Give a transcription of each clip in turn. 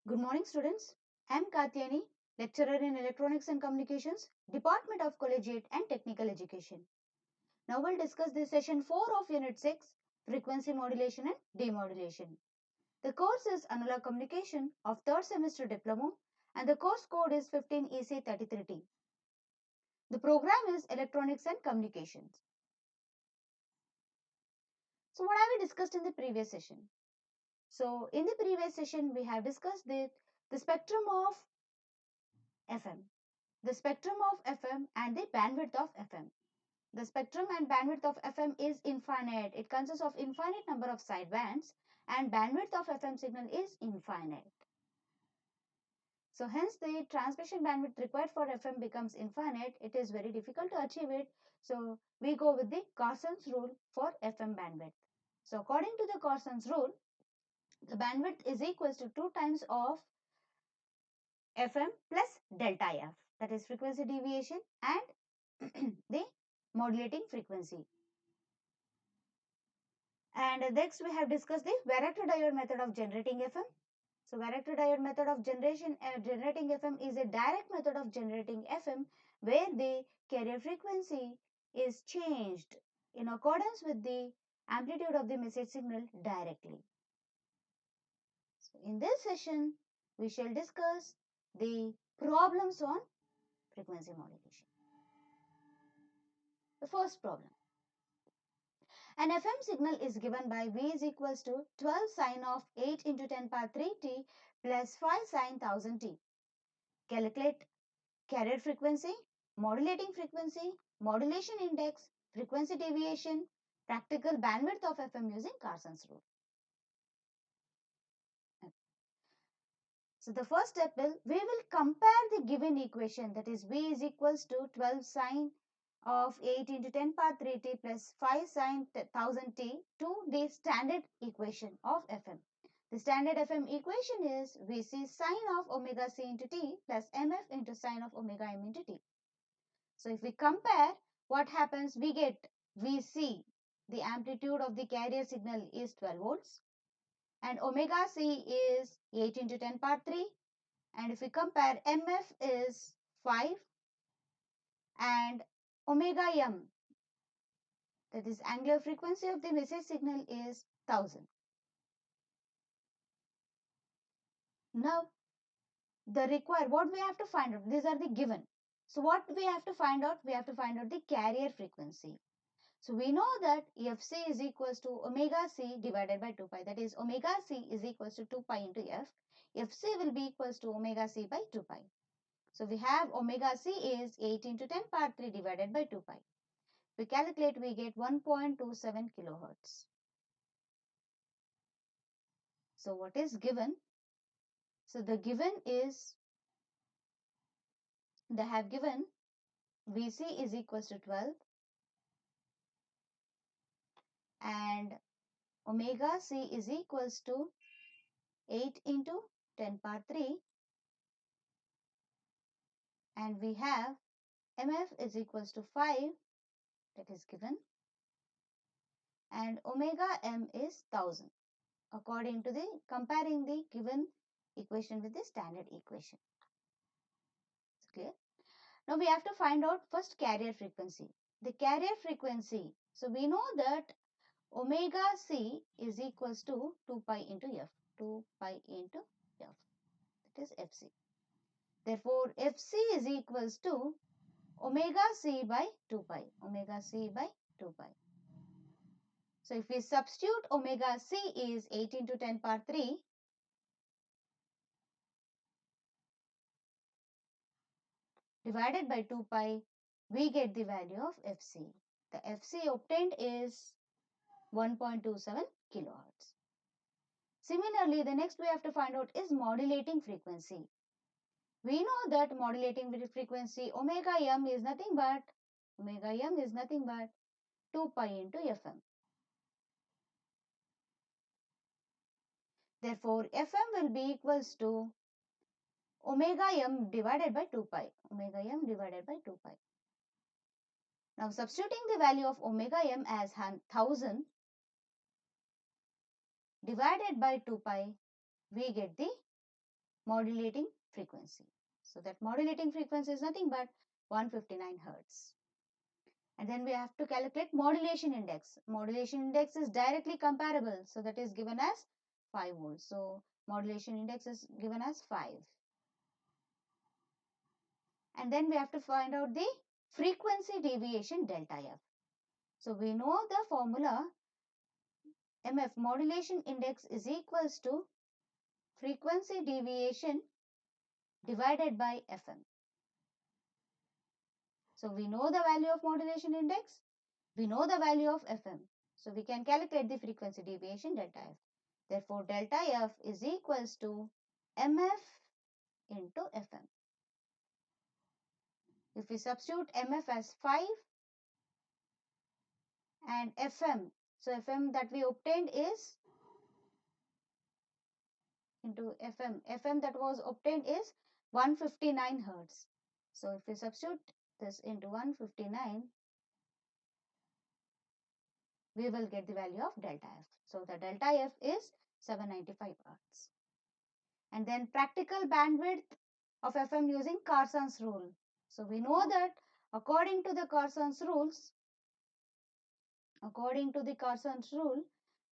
Good morning, students. I am Katyani, lecturer in Electronics and Communications, Department of Collegiate and Technical Education. Now we'll discuss this session 4 of Unit 6, Frequency Modulation and Demodulation. The course is Analog Communication of 3rd semester diploma and the course code is 15EC33T. The program is Electronics and Communications. So what have we discussed in the previous session? So in the previous session we have discussed the spectrum of FM. The spectrum of FM and the bandwidth of FM. The spectrum and bandwidth of FM is infinite. It consists of infinite number of sidebands and bandwidth of FM signal is infinite. So hence the transmission bandwidth required for FM becomes infinite. It is very difficult to achieve it. So we go with the Carson's rule for FM bandwidth. So according to the Carson's rule, the bandwidth is equals to 2 times of FM plus delta F, that is frequency deviation and the modulating frequency. And next we have discussed the varactor diode method of generating FM. So varactor diode method of generating FM is a direct method of generating FM where the carrier frequency is changed in accordance with the amplitude of the message signal directly. So in this session we shall discuss the problems on frequency modulation. The first problem. An FM signal is given by V is equals to 12 sine of 8 into 10 power 3 t plus 5 sine 1000 t. Calculate carrier frequency, modulating frequency, modulation index, frequency deviation, practical bandwidth of FM using Carson's rule. So the first step will, we will compare the given equation, that is V is equals to 12 sine of 8 into 10 power 3 t plus 5 sine 1000 t to the standard equation of FM. The standard FM equation is Vc sine of omega c into t plus mf into sine of omega m into t. So if we compare, what happens? We get Vc, the amplitude of the carrier signal is 12 volts and omega c is 8 into 10 power 3. And if we compare, MF is 5 and omega m, that is angular frequency of the message signal, is 1000. Now, what we have to find out, these are the given. So what we have to find out? We have to find out the carrier frequency. So we know that Fc is equals to omega c divided by 2 pi. That is omega c is equals to 2 pi into f. Fc will be equals to omega c by 2 pi. So we have omega c is 8 into 10 power 3 divided by 2 pi. We calculate, we get 1.27 kilohertz. So what is given? So the given is, they have given Vc is equals to 12 and omega c is equals to 8 into 10 power 3 and we have mf is equals to 5, that is given, and omega m is 1000 according to the comparing the given equation with the standard equation. It's clear? Now we have to find out first carrier frequency. The carrier frequency, so we know that omega c is equals to 2 pi into f, 2 pi into f, that is fc. Therefore, fc is equals to omega c by 2 pi, omega c by 2 pi. So if we substitute omega c is 8 into 10 power 3 divided by 2 pi, we get the value of fc. The fc obtained is 1.27 kilohertz. Similarly, the next we have to find out is modulating frequency. We know that modulating frequency omega m is nothing but 2 pi into fm. Therefore, fm will be equals to omega m divided by 2 pi. Omega m divided by 2 pi. Now, substituting the value of omega m as 1000 divided by 2 pi, we get the modulating frequency. So that modulating frequency is nothing but 159 Hertz. And then we have to calculate modulation index. Modulation index is directly comparable. So that is given as 5 volts. So modulation index is given as 5. And then we have to find out the frequency deviation delta F. So we know the formula MF, modulation index, is equals to frequency deviation divided by FM. So we know the value of modulation index, we know the value of FM. So we can calculate the frequency deviation delta F. Therefore, delta F is equals to MF into FM. If we substitute MF as 5 and FM, so FM that we obtained is into FM that was obtained is 159 Hertz. So if we substitute this into 159, we will get the value of delta F. So the delta F is 795 Hertz. And then practical bandwidth of FM using Carson's rule. So we know that according to the Carson's rules,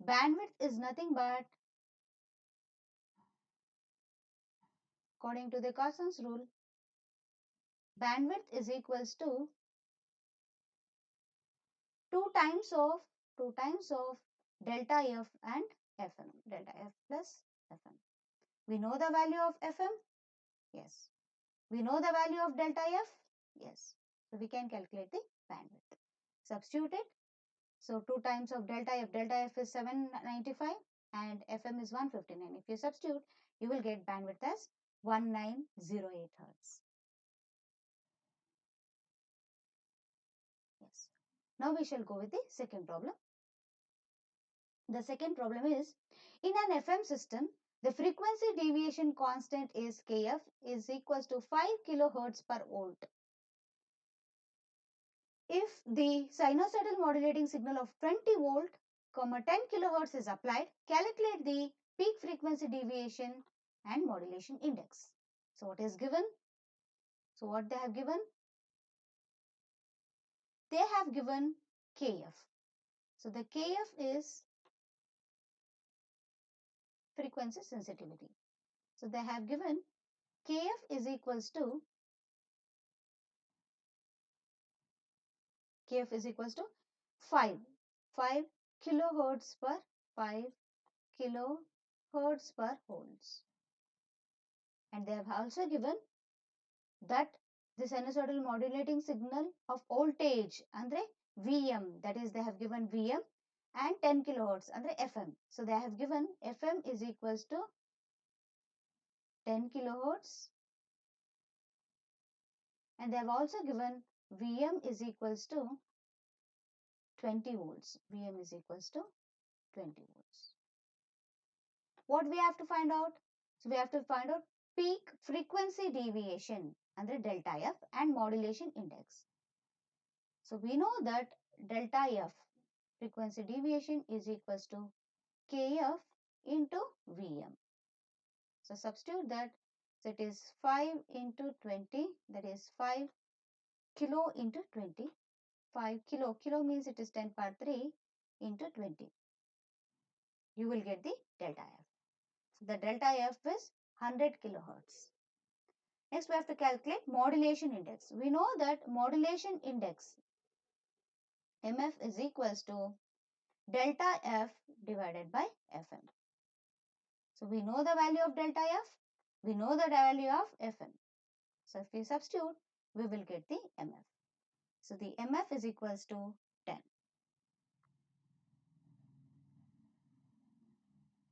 bandwidth is nothing but, according to the Carson's rule, bandwidth is equals to 2 times of delta F and FM, delta F plus FM. We know the value of FM? Yes. We know the value of delta F? Yes. So we can calculate the bandwidth. Substitute it. So 2 times of delta F is 795 and FM is 159. If you substitute, you will get bandwidth as 1908 Hertz. Yes. Now we shall go with the second problem. The second problem is, in an FM system, the frequency deviation constant is Kf is equals to 5 kilohertz per volt. If the sinusoidal modulating signal of 20 volt, 10 kilohertz is applied, calculate the peak frequency deviation and modulation index. So what is given? So what they have given? They have given Kf. So the Kf is frequency sensitivity. So they have given Kf is equals to 5 kilohertz per 5 kilohertz per volts. And they have also given that the sinusoidal modulating signal of voltage andre Vm, that is they have given Vm, and 10 kilohertz andre FM. So they have given FM is equals to 10 kilohertz, and they have also given Vm is equals to 20 volts. Vm is equals to 20 volts. What we have to find out? So we have to find out peak frequency deviation andre delta F and modulation index. So we know that delta F, frequency deviation, is equals to Kf into Vm. So substitute that. So it is 5 into 20, that is 5 kilo into 20. 5 kilo means it is 10 power 3 into 20. You will get the delta F. So the delta F is 100 kilohertz. Next we have to calculate modulation index. We know that modulation index MF is equals to delta F divided by FM. So we know the value of delta F, we know the value of FM. So if we substitute, we will get the MF. So the MF is equals to 10.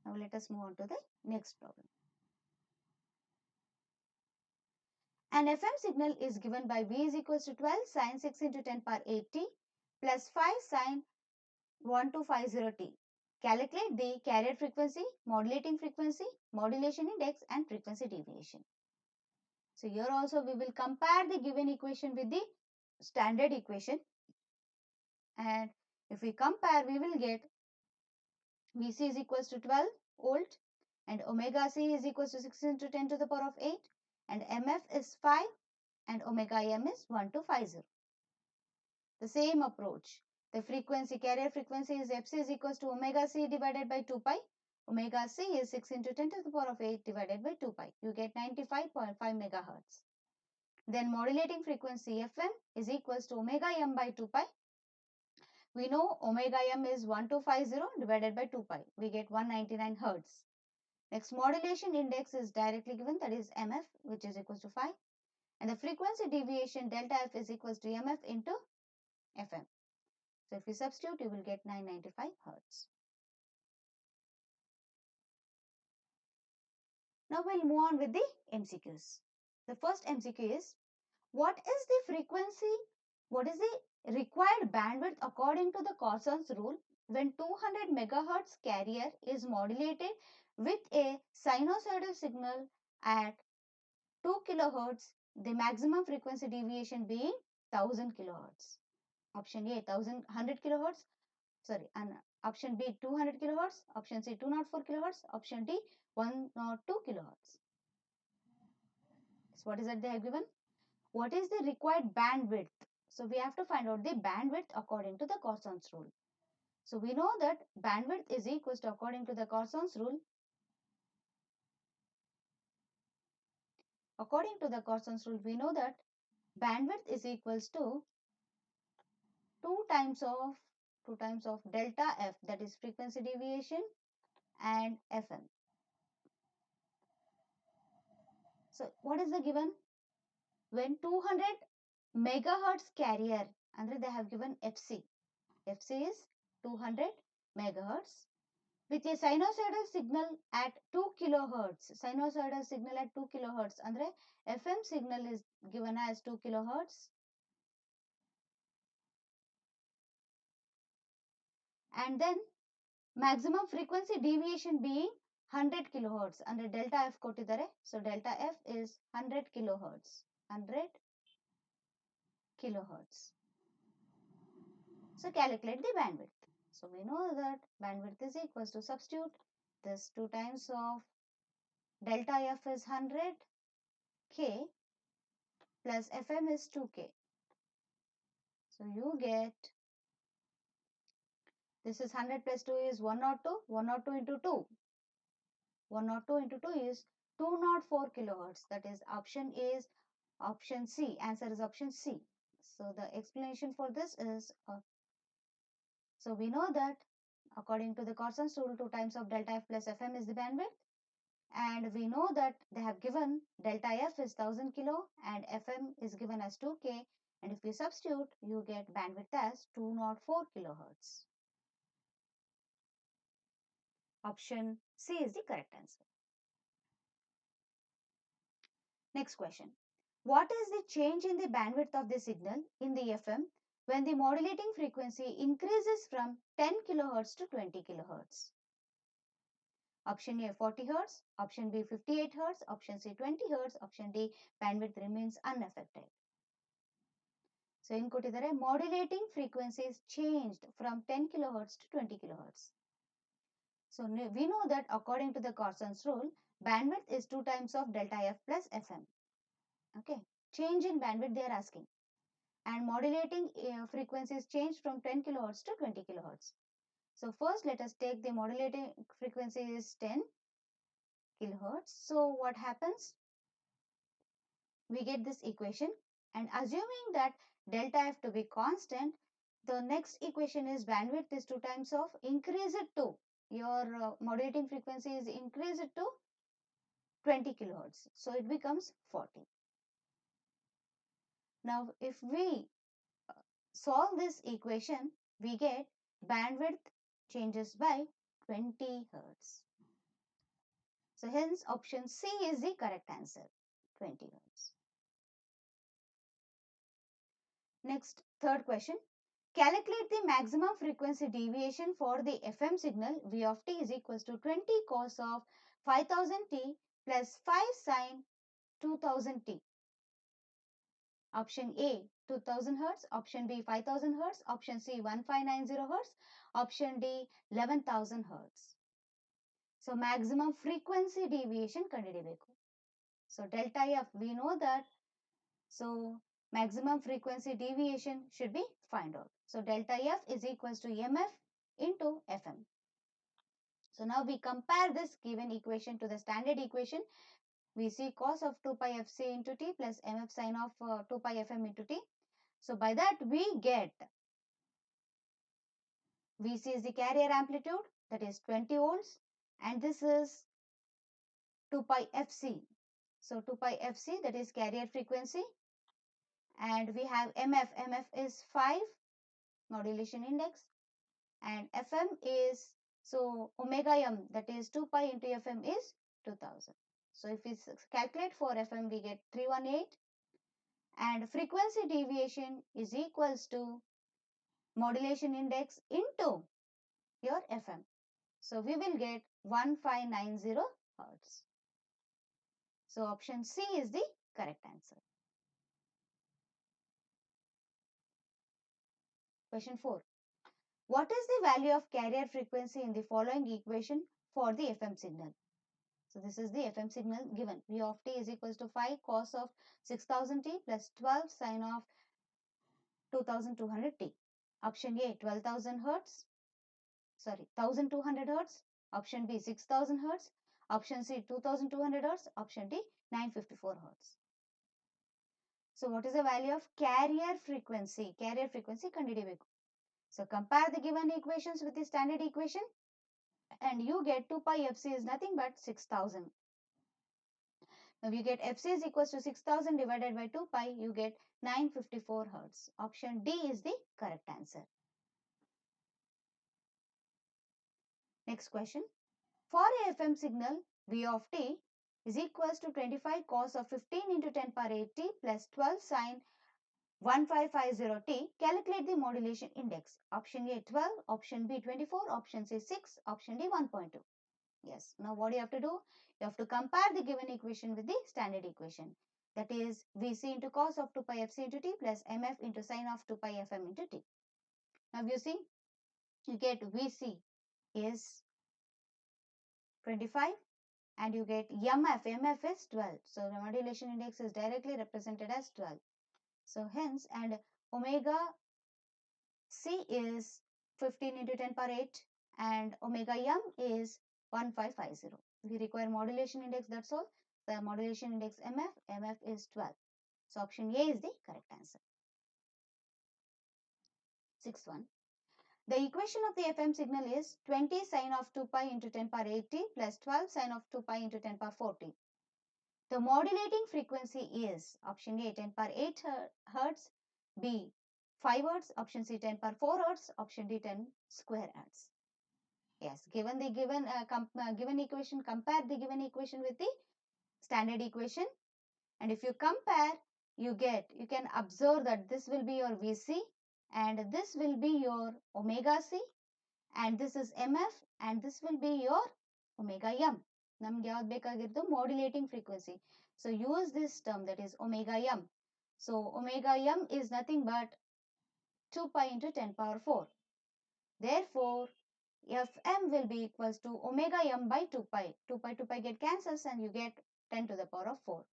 Now let us move on to the next problem. An FM signal is given by V is equals to 12 sine 6 into 10 power 8t plus 5 sine 1250t. Calculate the carrier frequency, modulating frequency, modulation index and frequency deviation. So here also we will compare the given equation with the standard equation, and if we compare we will get Vc is equals to 12 volt and omega c is equals to 6 into 10 to the power of 8, and mf is 5, and omega m is 1250. The same approach. The frequency, carrier frequency is fc is equals to omega c divided by 2 pi. Omega c is 6 into 10 to the power of 8 divided by 2 pi. You get 95.5 megahertz. Then modulating frequency fm is equals to omega m by 2 pi. We know omega m is 1250 divided by 2 pi. We get 199 hertz. Next, modulation index is directly given, that is mf, which is equals to 5. And the frequency deviation delta f is equals to mf into fm. So if you substitute, you will get 995 hertz. Now we'll move on with the MCQs. The first MCQ is, what is the frequency, what is the required bandwidth according to the Corson's rule when 200 megahertz carrier is modulated with a sinusoidal signal at 2 kilohertz, the maximum frequency deviation being 1000 kilohertz. Option A 1100 kilohertz, sorry, and option B 200 kilohertz, option C 204 kilohertz, option D 102 kilohertz. So what is that they have given? What is the required bandwidth? So we have to find out the bandwidth according to the Corson's rule. So we know that bandwidth is equals to, according to the Corson's rule, according to the Corson's rule, we know that bandwidth is equals to 2 times of delta f, that is frequency deviation, and fm. So what is the given? When 200 megahertz carrier, and they have given fc. fc is 200 megahertz with a sinusoidal signal at 2 kilohertz. Sinusoidal signal at 2 kilohertz. Andre FM signal is given as 2 kilohertz. And then maximum frequency deviation being 100 kilohertz. Andre delta F ಕೊಟ್ಟಿದ್ದಾರೆ. So delta F is 100 kilohertz. 100 kilohertz. So calculate the bandwidth. So we know that bandwidth is equals to, substitute this 2 times of delta F is 100 K plus FM is 2K. So you get, this is 100 plus 2 is 102. 102 into 2. 102 into 2 is 204 kilohertz. That is option C. Answer is option C. So the explanation for this is, so we know that according to the Corson's rule, 2 times of delta F plus FM is the bandwidth. And we know that they have given delta F is 1000 kilo and FM is given as 2K. And if you substitute, you get bandwidth as 204 kilohertz. Option C is the correct answer. Next question. What is the change in the bandwidth of the signal in the FM when the modulating frequency increases from 10 kilohertz to 20 kilohertz? Option A 40 hertz, option B 58 hertz, option C 20 hertz, option D bandwidth remains unaffected. So in ಕೊಟ್ಟಿದ್ದಾರೆ, modulating frequency is changed from 10 kilohertz to 20 kilohertz. So we know that according to the Corson's rule, bandwidth is 2 times of delta F plus FM. Okay, change in bandwidth they are asking. And modulating frequency is changed from 10 kilohertz to 20 kilohertz. So first let us take the modulating frequency is 10 kilohertz. So what happens? We get this equation, and assuming that delta F to be constant, the next equation is bandwidth is 2 times of increase it to, your modulating frequency is increase it to 20 kilohertz. So it becomes 40. Now if we solve this equation, we get bandwidth changes by 20 hertz. So hence option C is the correct answer, 20 hertz. Next, third question. Calculate the maximum frequency deviation for the FM signal V of t is equals to 20 cos of 5000 t plus 5 sin 2000 t. Option A 2000 hertz, option B 5000 hertz, option C 1590 hertz, option D 11,000 hertz. So maximum frequency deviation ಕಂಡುಹಿಡಿಬೇಕು. So delta f we know that. So maximum frequency deviation should be find out. So delta F is equals to MF into FM. So now we compare this given equation to the standard equation. We see cos of 2 pi fc into t plus mf sin of 2 pi fm into t. So by that we get Vc is the carrier amplitude, that is 20 volts, and this is 2 pi fc. So 2 pi fc, that is carrier frequency, and we have mf is 5 modulation index, and fm is, so omega m, that is 2 pi into fm is 2000. So if we calculate for fm, we get 318, and frequency deviation is equals to modulation index into your fm. So we will get 1590 hertz. So option C is the correct answer. Question 4. What is the value of carrier frequency in the following equation for the FM signal? So this is the FM signal given. V of t is equals to 5 cos of 6000 t plus 12 sin of 2200 t. Option A 12,000 hertz. Sorry, 1200 hertz. Option B 6000 hertz. Option C 2200 hertz. Option D 954 hertz. So what is the value of carrier frequency? Carrier frequency ಕಂಡುಹಿಡಿಯಬೇಕು. So compare the given equations with the standard equation, and you get 2 pi fc is nothing but 6000. Now you get fc is equals to 6000 divided by 2 pi, you get 954 hertz. Option D is the correct answer. Next question. For a FM signal, V of t is equals to 25 cos of 15 into 10 power 8 t plus 12 sin 1550 t. Calculate the modulation index. Option A 12, option B 24, option C 6, option D 1.2. Yes. Now what do you have to do? You have to compare the given equation with the standard equation. That is Vc into cos of 2 pi fc into t plus mf into sin of 2 pi fm into t. Now you see, you get Vc is 25 and you get mf is 12. So the modulation index is directly represented as 12. So hence, and omega c is 15 into 10 power 8 and omega m is 1550. We require modulation index, that's all. The modulation index mf is 12. So option A is the correct answer. Sixth one. The equation of the FM signal is 20 sine of 2 pi into 10 power 80 plus 12 sine of 2 pi into 10 power 40. The modulating frequency is option A 10 power 8 hertz, B 5 hertz, option C 10 power 4 hertz, option D 10 square hertz. Yes, given the given equation, compare the given equation with the standard equation, and if you compare, you can observe that this will be your Vc and this will be your omega c, and this is mf, and this will be your omega m. ನಮ್ಗೆ ಯಾವ್ದು ಬೇಕಾಗಿರೋದು modulating frequency. So use this term, that is omega m. So omega m is nothing but 2 pi into 10 power 4. Therefore, Fm will be equals to omega m by 2 pi. 2 pi get cancels and you get 10 to the power of 4.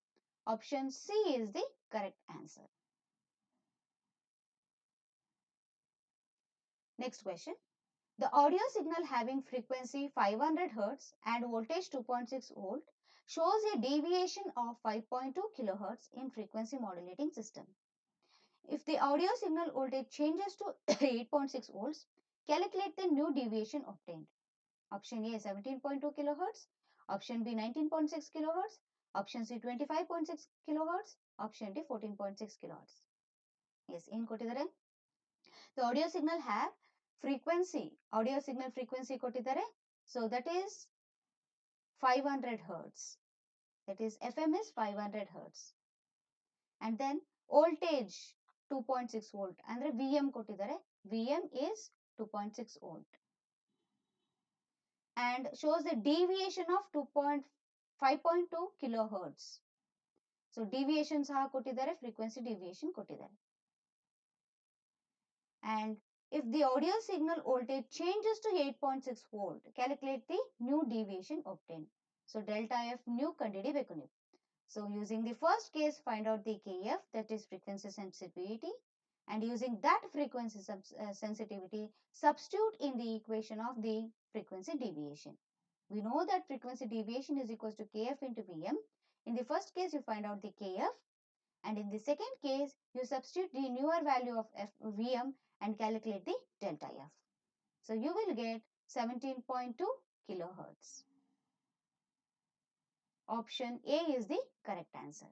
Option C is the correct answer. Next question. The audio signal having frequency 500 Hz and voltage 2.6 volt shows a deviation of 5.2 kHz in frequency modulating system. If the audio signal voltage changes to 8.6 volts, calculate the new deviation obtained. Option A 17.2 kHz, option B 19.6 kHz, option C 25.6 kHz, option D 14.6 kHz. Yes, in ಕೊಟ್ಟಿದ್ದಾರೆ. The audio signal have frequency, audio signal frequency ಕೊಟ್ಟಿದ್ದಾರೆ. So that is 500 hertz. That is FM is 500 hertz. And then voltage 2.6 volt. ಅಂದ್ರೆ VM ಕೊಟ್ಟಿದ್ದಾರೆ. VM is 2.6 volt. And shows the deviation of 5.2 kilohertz. So deviation ಸಹ ಕೊಟ್ಟಿದ್ದಾರೆ, frequency deviation ಕೊಟ್ಟಿದ್ದಾರೆ. And If the audio signal voltage changes to 8.6 volt, calculate the new deviation obtained. So delta F new ಕಂಡುಹಿಡಿಯಬೇಕು ನೀವು. So using the first case, find out the KF, that is frequency sensitivity, and using that frequency sensitivity, substitute in the equation of the frequency deviation. We know that frequency deviation is equals to KF into Vm. In the first case, you find out the KF, and in the second case, you substitute the newer value of Vm and calculate the delta F. So you will get 17.2 kilohertz. Option A is the correct answer.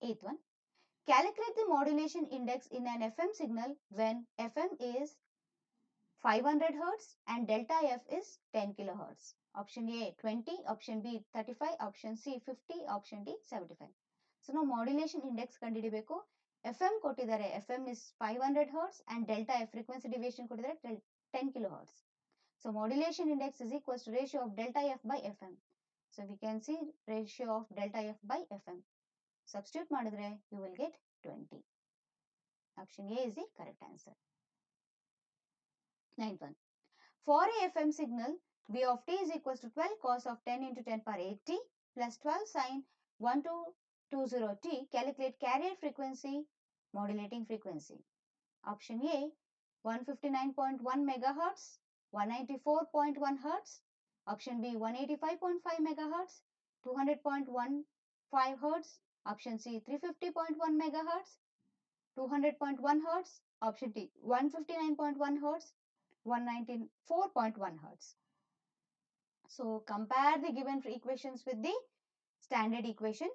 Eighth one. Calculate the modulation index in an FM signal when FM is 500 Hz and delta F is 10 kHz. Option A 20, option B 35, option C 50, option D 75. So now modulation index ಕಂಡುಹಿಡಿಯಬೇಕು. FM ಕೊಟ್ಟಿದ್ದಾರೆ, FM is 500 Hz and delta F frequency deviation ಕೊಟ್ಟಿದ್ದಾರೆ 10 kHz. So modulation index is equals to ratio of delta F by FM. So we can see ratio of delta F by FM. Substitute ಮಾಡಿದ್ರೆ you will get 20. Option A is the correct answer. Ninth one. For a FM signal, V of t is equals to 12 cos of 10 into 10 power 8 t plus 12 sin 1220 t. Calculate carrier frequency, modulating frequency. Option A 159.1 megahertz, 194.1 hertz. Option B 185.5 megahertz, 200.15 hertz. Option C 350.1 megahertz, 200.1 hertz. Option D 159.1 hertz, 194.1 hertz. So compare the given equations with the standard equation,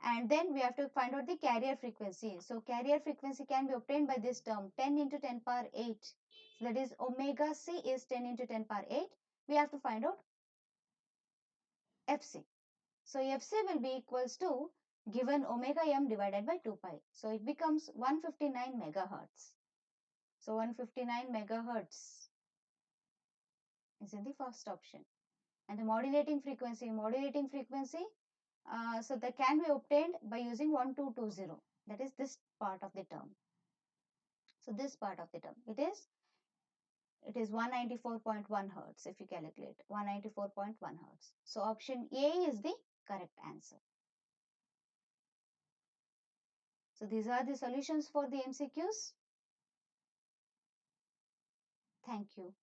and then we have to find out the carrier frequency. So carrier frequency can be obtained by this term 10 into 10 power 8. So that is omega c is 10 into 10 power 8. We have to find out Fc. So Fc will be equals to given omega m divided by 2 pi. So it becomes 159 megahertz. So 159 megahertz is in the first option. And the modulating frequency, so that can be obtained by using 1220. That is this part of the term. So this part of the term, it is 194.1 hertz if you calculate 194.1 hertz. So option A is the correct answer. So these are the solutions for the MCQs. Thank you.